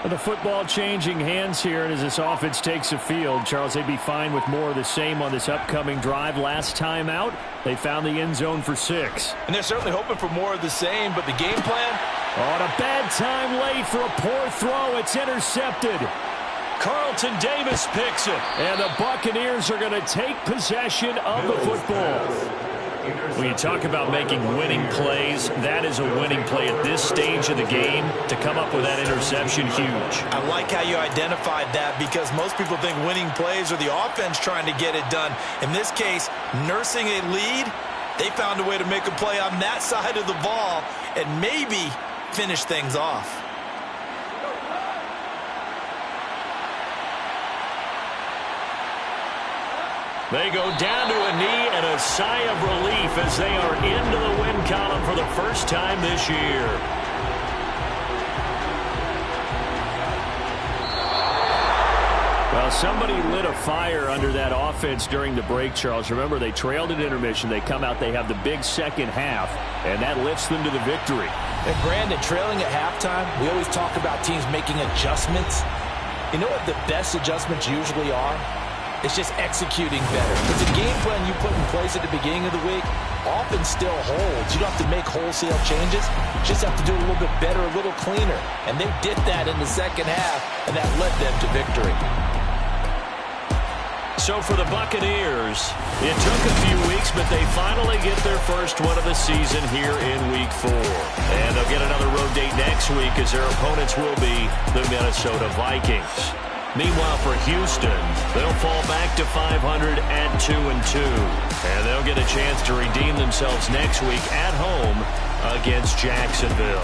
The football changing hands here, and as this offense takes the field, Charles, they'd be fine with more of the same on this upcoming drive. Last time out, they found the end zone for 6. And they're certainly hoping for more of the same, but the game plan? On a bad time late for a poor throw. It's intercepted. Carlton Davis picks it, and the Buccaneers are going to take possession of the football. When you talk about making winning plays, that is a winning play at this stage of the game. To come up with that interception, huge. I like how you identified that, because most people think winning plays are the offense trying to get it done. In this case, nursing a lead, they found a way to make a play on that side of the ball and maybe finish things off. They go down to a knee and a sigh of relief as they are into the win column for the first time this year. Well, somebody lit a fire under that offense during the break, Charles. Remember, they trailed at intermission. They come out, they have the big second half, and that lifts them to the victory. And Brandon, trailing at halftime, we always talk about teams making adjustments. You know what the best adjustments usually are? It's just executing better. Because the game plan you put in place at the beginning of the week often still holds. You don't have to make wholesale changes. You just have to do it a little bit better, a little cleaner. And they did that in the second half, and that led them to victory. So for the Buccaneers, it took a few weeks, but they finally get their first one of the season here in Week 4. And they'll get another road date next week, as their opponents will be the Minnesota Vikings. Meanwhile, for Houston, they'll fall back to 500 at 2-2. And they'll get a chance to redeem themselves next week at home against Jacksonville.